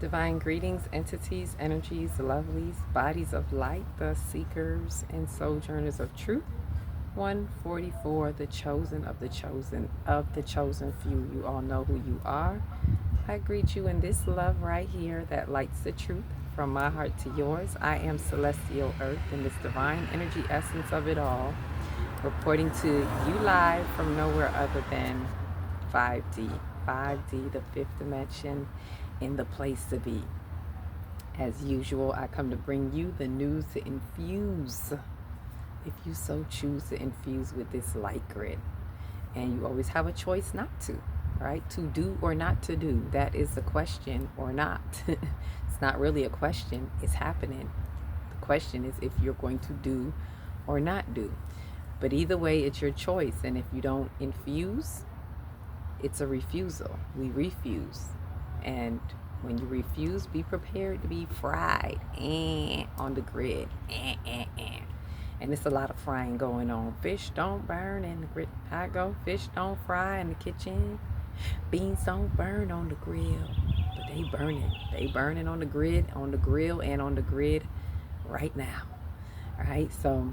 Divine greetings, entities, energies, lovelies, bodies of light, the seekers and sojourners of truth. 144, the chosen of the chosen few. You all know who you are. I greet you in this love right here that lights the truth from my heart to yours. I am Celestial Earth in this divine energy essence of it all, reporting to you live from nowhere other than 5D. 5D, the fifth dimension, in the place to be. As usual, I come to bring you the news to infuse, if you so choose to infuse with this light grid. And you always have a choice not to, right? To do or not to do. That is the question, or not. It's not really a question, it's happening. The question is if you're going to do or not do. But either way, it's your choice. And if you don't infuse, it's a refusal. We refuse. And when you refuse, be prepared to be fried on the grid. And it's a lot of frying going on. Fish don't burn in the grid. I go, fish don't fry in the kitchen. Beans don't burn on the grill. But they burning. They burning on the grid, on the grill, and on the grid right now. All right, so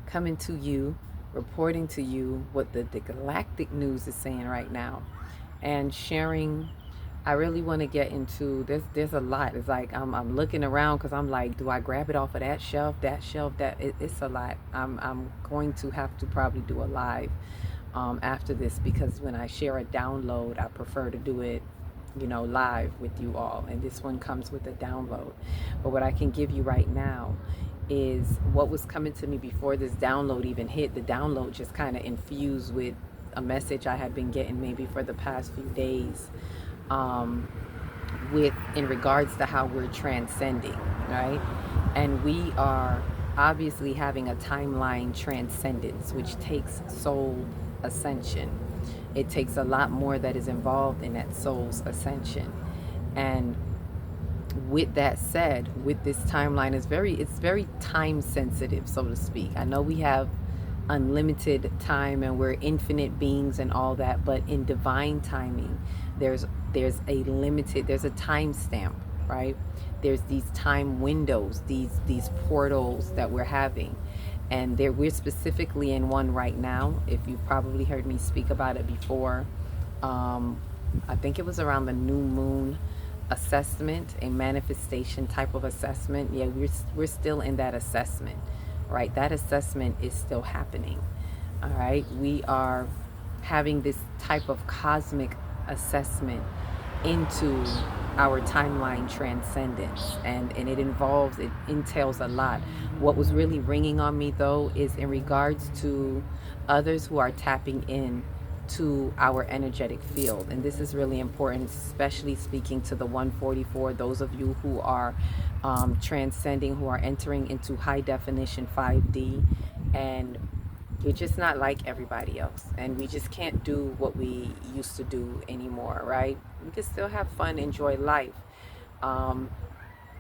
coming to you, reporting to you what the galactic news is saying right now, and sharing. I really want to get into this. There's a lot. It's like I'm looking around because I'm like, do I grab it off of that shelf, it's a lot. I'm going to have to probably do a live after this, because when I share a download, I prefer to do it, live with you all. And this one comes with a download. But what I can give you right now is what was coming to me before this download even hit. The download just kind of infused with a message I had been getting maybe for the past few days, with in regards to how we're transcending, right? And we are obviously having a timeline transcendence, which takes soul ascension. It takes a lot more that is involved in that soul's ascension. And with that said, with this timeline, it's very time sensitive, so to speak. I know we have unlimited time and we're infinite beings and all that, but in divine timing, there's a time stamp, right? There's these time windows, these portals that we're having, and we're specifically in one right now. If you've probably heard me speak about it before, I think it was around the new moon assessment, a manifestation type of assessment. Yeah, we're still in that assessment, right? That assessment is still happening. All right, we are having this type of cosmic assessment into our timeline transcendence, and it entails a lot. What was really ringing on me though is in regards to others who are tapping in to our energetic field. And this is really important, especially speaking to the 144, those of you who are transcending, who are entering into high definition 5D, and we're just not like everybody else, and we just can't do what we used to do anymore, right? We can still have fun, enjoy life.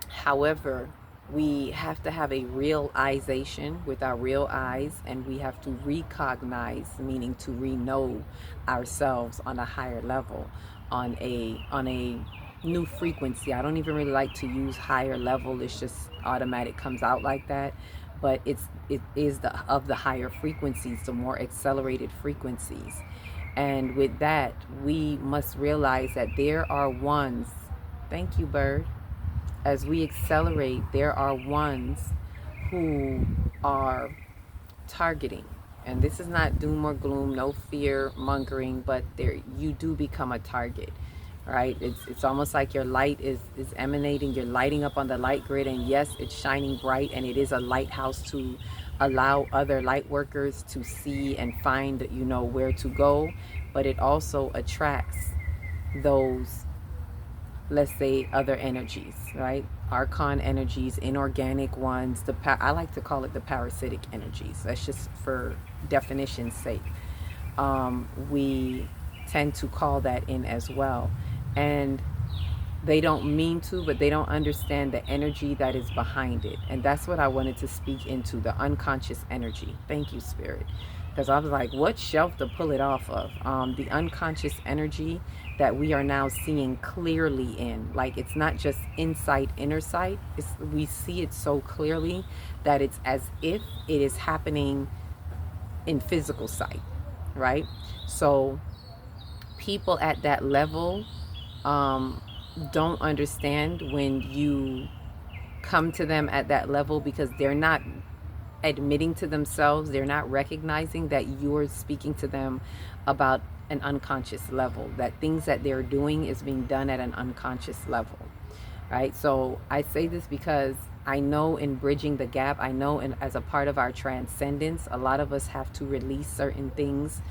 However, we have to have a realization with our real eyes, and we have to recognize, meaning to re-know ourselves on a higher level, on a new frequency. I don't even really like to use higher level. It's just automatic, comes out like that. But it is the higher frequencies, the more accelerated frequencies. And with that, we must realize that there are ones. Thank you, Bird. As we accelerate, there are ones who are targeting. And this is not doom or gloom, no fear mongering, but you do become a target, right? It's almost like your light is emanating, you're lighting up on the light grid, and yes, it's shining bright, and it is a lighthouse to allow other light workers to see and find, where to go. But it also attracts those, let's say, other energies, right? Archon energies, inorganic ones. I like to call it the parasitic energies. That's just for definition's sake. We tend to call that in as well. And they don't mean to, but they don't understand the energy that is behind it. And that's what I wanted to speak into, the unconscious energy. Thank you, Spirit. because I was like, what shelf to pull it off of? The unconscious energy that we are now seeing clearly in. Like, it's not just insight, inner sight. We see it so clearly that it's as if it is happening in physical sight, right? So people at that level um, don't understand when you come to them at that level, because they're not admitting to themselves, they're not recognizing that you're speaking to them about an unconscious level, that things that they're doing is being done at an unconscious level, right? So I say this because I know in bridging the gap, I know as a part of our transcendence, a lot of us have to release certain things,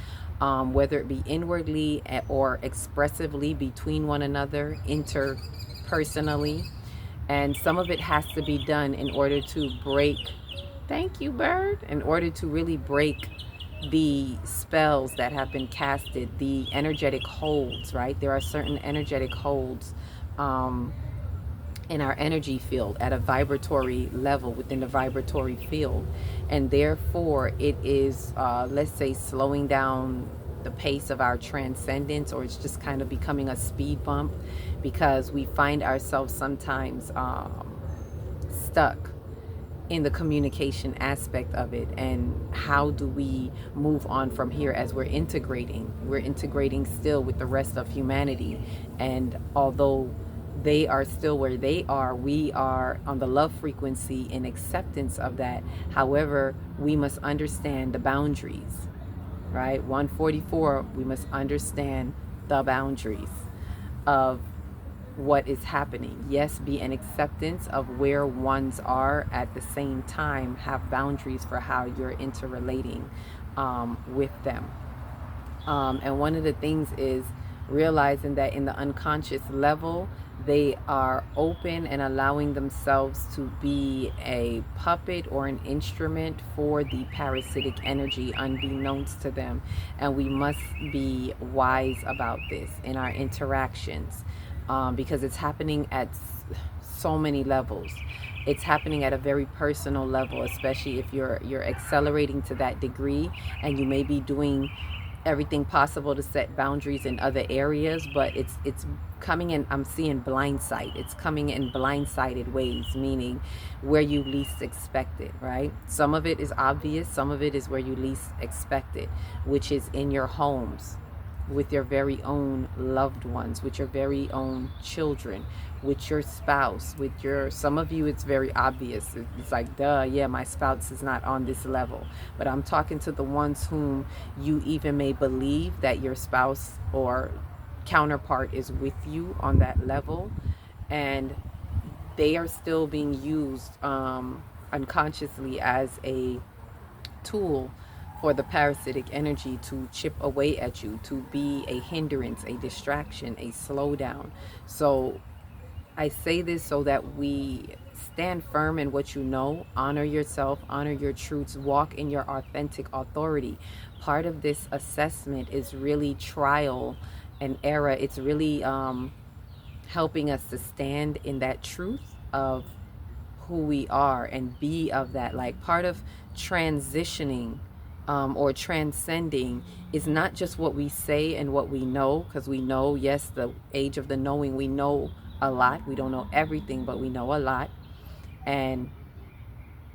whether it be inwardly or expressively between one another, interpersonally. And some of it has to be done in order to break, thank you, bird, in order to really break the spells that have been casted, the energetic holds, right? There are certain energetic holds um, in our energy field at a vibratory level within the vibratory field. And therefore, it is, let's say, slowing down the pace of our transcendence, or it's just kind of becoming a speed bump, because we find ourselves sometimes stuck in the communication aspect of it. And how do we move on from here? As we're integrating still with the rest of humanity, and although they are still where they are, we are on the love frequency in acceptance of that. However, we must understand the boundaries, right? 144, we must understand the boundaries of what is happening. Yes, be an acceptance of where ones are, at the same time have boundaries for how you're interrelating with them. And one of the things is realizing that in the unconscious level, they are open and allowing themselves to be a puppet or an instrument for the parasitic energy, unbeknownst to them. And we must be wise about this in our interactions, because it's happening at so many levels. It's happening at a very personal level, especially if you're accelerating to that degree, and you may be doing everything possible to set boundaries in other areas, but it's coming in, I'm seeing blindsight. It's coming in blindsided ways, meaning where you least expect it, right? Some of it is obvious, some of it is where you least expect it, which is in your homes, with your very own loved ones, with your very own children, with your spouse, with your, some of you it's very obvious. It's like, duh, yeah, my spouse is not on this level. But I'm talking to the ones whom you even may believe that your spouse or counterpart is with you on that level, and they are still being used unconsciously as a tool for the parasitic energy to chip away at you, to be a hindrance, a distraction, a slowdown. So I say this so that we stand firm in what you know, honor yourself, honor your truths, walk in your authentic authority. Part of this assessment is really trial and error. It's really helping us to stand in that truth of who we are and be of that. Like, part of transitioning or transcending is not just what we say and what we know, because we know, yes, the age of the knowing, we know a lot. We don't know everything, but we know a lot. And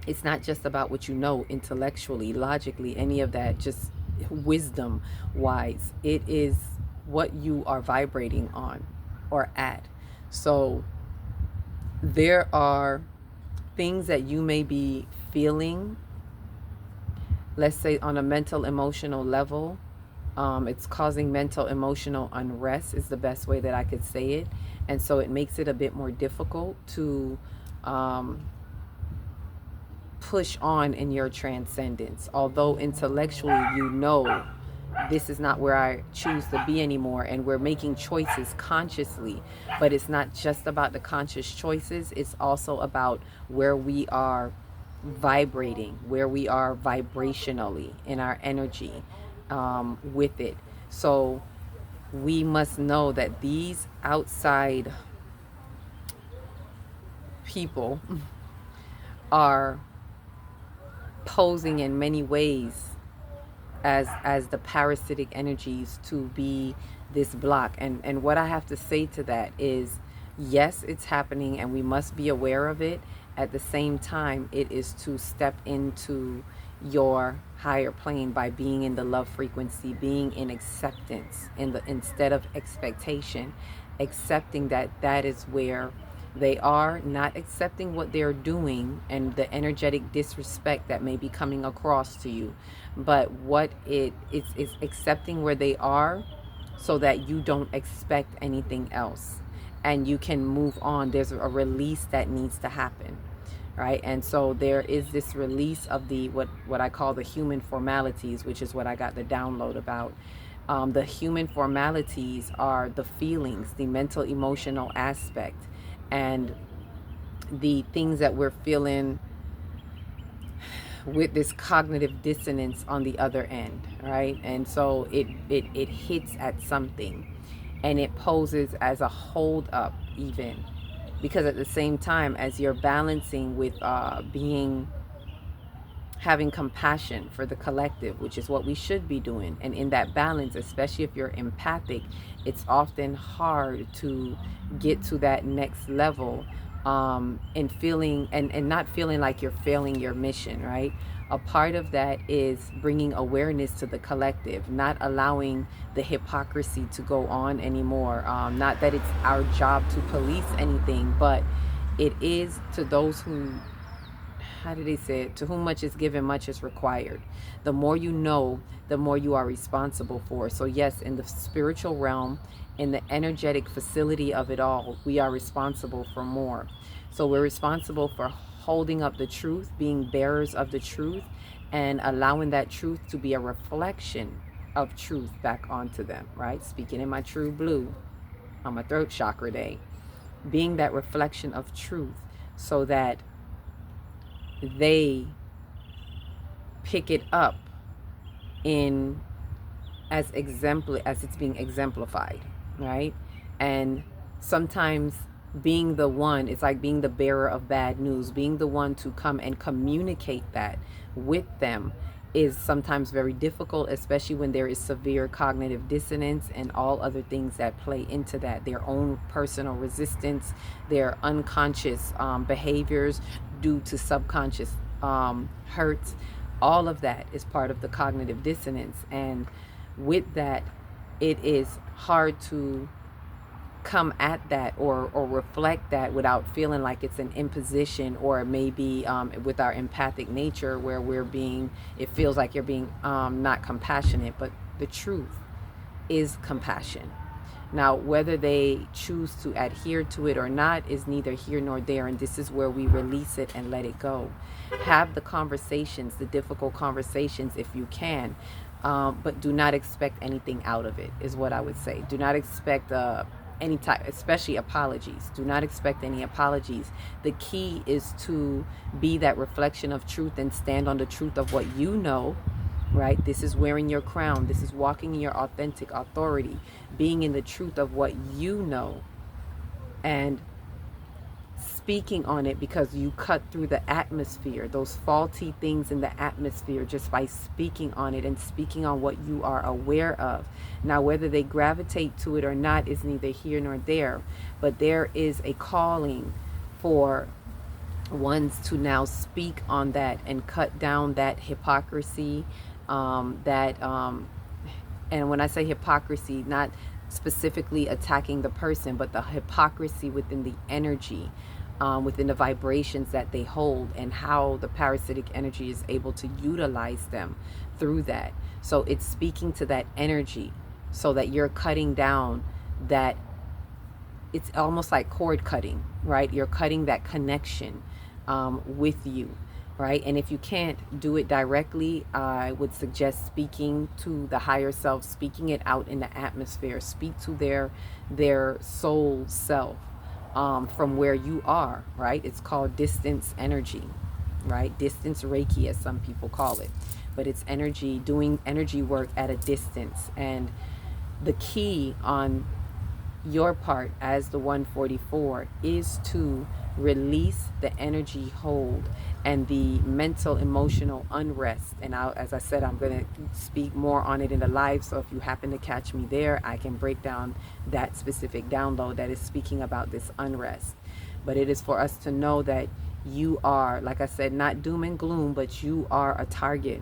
it's not just about what you know intellectually, logically, any of that, just wisdom wise. It is what you are vibrating on or at. So there are things that you may be feeling, let's say on a mental emotional level. It's causing mental emotional unrest is the best way that I could say it. And so it makes it a bit more difficult to um, push on in your transcendence. Although intellectually you know this is not where I choose to be anymore, and we're making choices consciously. But it's not just about the conscious choices, it's also about where we are vibrating, where we are vibrationally in our energy with it. So we must know that these outside people are posing in many ways as the parasitic energies to be this block. And what I have to say to that is, yes, it's happening and we must be aware of it. At the same time, it is to step into your higher plane by being in the love frequency, being in acceptance, in the instead of expectation, accepting that that is where they are, not accepting what they're doing and the energetic disrespect that may be coming across to you, but what is accepting where they are so that you don't expect anything else and you can move on. There's a release that needs to happen, right? And so there is this release of the what I call the human formalities, which is what I got the download about. The human formalities are the feelings, the mental emotional aspect, and the things that we're feeling with this cognitive dissonance on the other end, right? And so it hits at something and it poses as a hold up, even because at the same time as you're balancing with being having compassion for the collective, which is what we should be doing. And in that balance, especially if you're empathic, it's often hard to get to that next level, and feeling and not feeling like you're failing your mission, right? A part of that is bringing awareness to the collective, not allowing the hypocrisy to go on anymore. Not that it's our job to police anything, but it is to those who, how did they say it? To whom much is given, much is required. The more you know, the more you are responsible for. So yes, in the spiritual realm, in the energetic facility of it all, we are responsible for more. So we're responsible for holding up the truth, being bearers of the truth, and allowing that truth to be a reflection of truth back onto them, right? Speaking in my true blue on my throat chakra day, being that reflection of truth so that they pick it up in as it's being exemplified, right? And sometimes being the one, it's like being the bearer of bad news, being the one to come and communicate that with them is sometimes very difficult, especially when there is severe cognitive dissonance and all other things that play into that, their own personal resistance, their unconscious behaviors due to subconscious hurts. All of that is part of the cognitive dissonance, and with that, it is hard to come at that or reflect that without feeling like it's an imposition, or maybe with our empathic nature where we're being, it feels like you're being not compassionate, but the truth is compassion. Now, whether they choose to adhere to it or not is neither here nor there, and this is where we release it and let it go. Have the conversations, the difficult conversations if you can, but do not expect anything out of it, is what I would say. Do not expect any type, especially apologies. Do not expect any apologies. The key is to be that reflection of truth and stand on the truth of what you know, right? This is wearing your crown. This is walking in your authentic authority, being in the truth of what you know and speaking on it, because you cut through the atmosphere, those faulty things in the atmosphere, just by speaking on it and speaking on what you are aware of. Now, whether they gravitate to it or not is neither here nor there, but there is a calling for ones to now speak on that and cut down that hypocrisy, and when I say hypocrisy, not specifically attacking the person, but the hypocrisy within the energy, within the vibrations that they hold, and how the parasitic energy is able to utilize them through that. So it's speaking to that energy so that you're cutting down that, it's almost like cord cutting, right? You're cutting that connection with you, right? And if you can't do it directly, I would suggest speaking to the higher self, speaking it out in the atmosphere. Speak to their soul self, from where you are, right? It's called distance energy, right? Distance Reiki, as some people call it, but it's energy, doing energy work at a distance. And the key on your part as the 144 is to release the energy hold and the mental emotional unrest. And as I said, I'm going to speak more on it in the live, so if you happen to catch me there, I can break down that specific download that is speaking about this unrest. But it is for us to know that you are, like I said, not doom and gloom, but you are a target.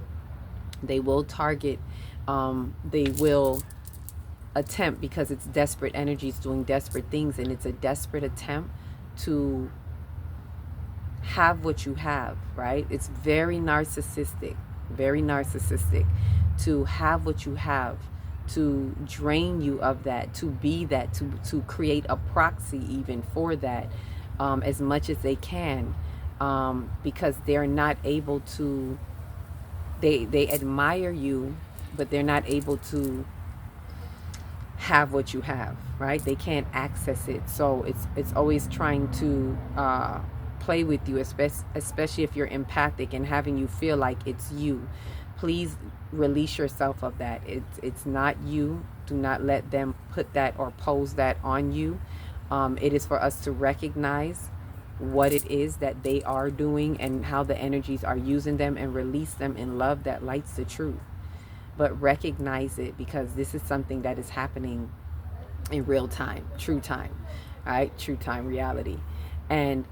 They will target, they will attempt, because it's desperate energies doing desperate things, and it's a desperate attempt to have what you have, right? It's very narcissistic to have what you have, to drain you of that, to be that, to create a proxy even for that, as much as they can, because they're not able to, they admire you, but they're not able to have what you have, right? They can't access it. So it's always trying to play with you, especially if you're empathic, and having you feel like it's you. Please release yourself of that. It's not you. Do not let them put that or pose that on you. It is for us to recognize what it is that they are doing and how the energies are using them, and release them in love that lights the truth. But recognize it, because this is something that is happening in real time, true time, right? True time reality. And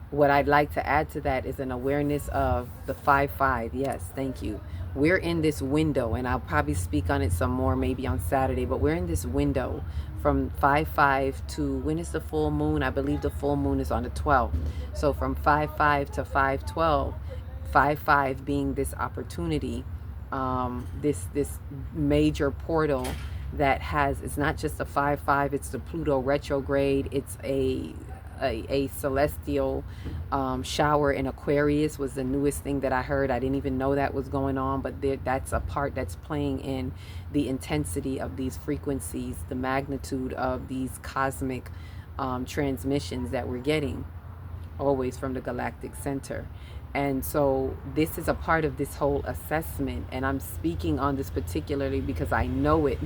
what I'd like to add to that is an awareness of the 5-5. Yes, thank you. We're in this window, and I'll probably speak on it some more maybe on Saturday, but we're in this window from 5-5 to, when is the full moon? I believe the full moon is on the 12th. So from 5-5 to 5-12, 5-5 being this opportunity, this major portal that has, it's not just a 5-5, it's the Pluto retrograde. It's a celestial shower in Aquarius was the newest thing that I heard. I didn't even know that was going on, but that's a part that's playing in the intensity of these frequencies, the magnitude of these cosmic transmissions that we're getting, always from the galactic center. And so this is a part of this whole assessment, and I'm speaking on this particularly because I know it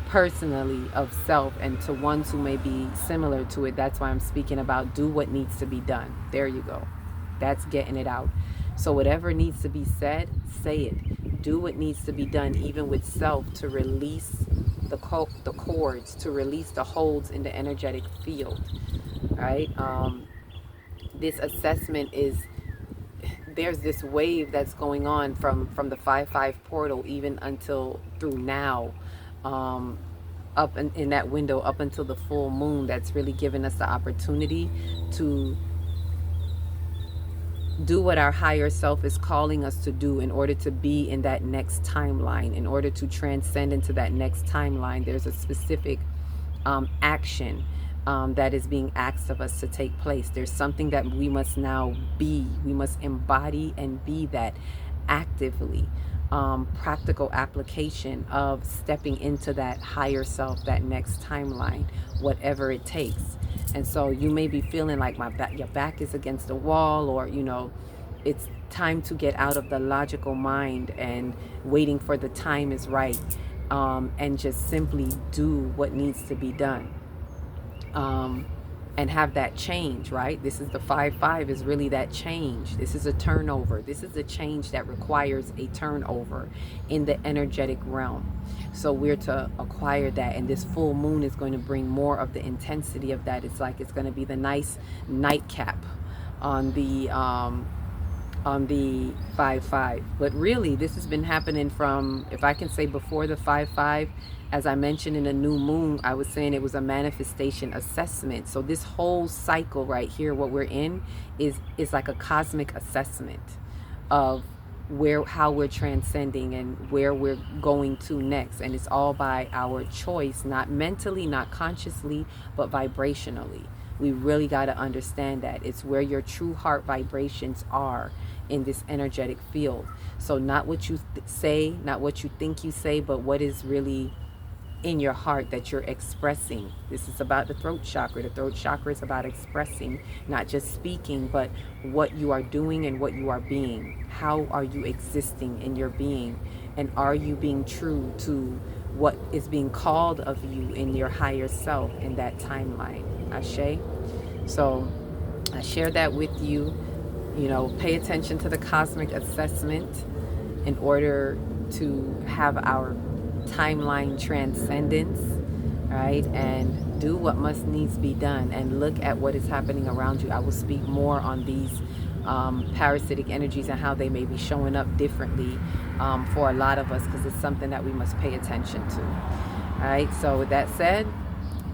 personally, of self, and to ones who may be similar to it. That's why I'm speaking about do what needs to be done. There you go. That's getting it out. So whatever needs to be said, say it. Do what needs to be done, even with self, to release the cords, to release the holds in the energetic field, right? This assessment is, there's this wave that's going on from the 5-5 portal even until through now, up in that window up until the full moon, that's really given us the opportunity to do what our higher self is calling us to do in order to be in that next timeline, in order to transcend into that next timeline. There's a specific action that is being asked of us to take place. There's something that we must now be. We must embody and be that actively. Practical application of stepping into that higher self, that next timeline, whatever it takes. And so you may be feeling like your back is against the wall, or it's time to get out of the logical mind and waiting for the time is right, and just simply do what needs to be done. And have that change, right? This is the 5-5 is really that change. This is a turnover. This is a change that requires a turnover in the energetic realm. So we're to acquire that, and this full moon is going to bring more of the intensity of that. It's like it's going to be the nice nightcap on the 5-5. But really, this has been happening from, if I can say, before the 5-5. As I mentioned in the new moon, I was saying it was a manifestation assessment. So this whole cycle right here, what we're in, is like a cosmic assessment of how we're transcending and where we're going to next. And it's all by our choice, not mentally, not consciously, but vibrationally. We really got to understand that it's where your true heart vibrations are in this energetic field. So not what you say, not what you think you say, but what is really in your heart that you're expressing. This is about the throat chakra. The throat chakra is about expressing, not just speaking, but what you are doing and what you are being. How are you existing in your being? And are you being true to what is being called of you in your higher self in that timeline? Ashe. So I share that with you. Pay attention to the cosmic assessment in order to have our timeline transcendence, right? And do what must needs be done and look at what is happening around you. I will speak more on these parasitic energies and how they may be showing up differently for a lot of us, because it's something that we must pay attention to. All right, so with that said,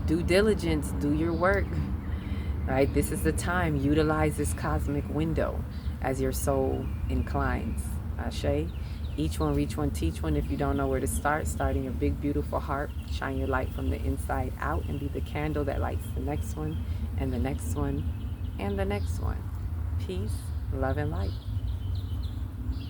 due diligence, do your work. Right? This is the time. Utilize this cosmic window as your soul inclines. Ashe. Each one, reach one, teach one. If you don't know where to start in your big, beautiful heart. Shine your light from the inside out and be the candle that lights the next one, and the next one, and the next one. Peace, love, and light.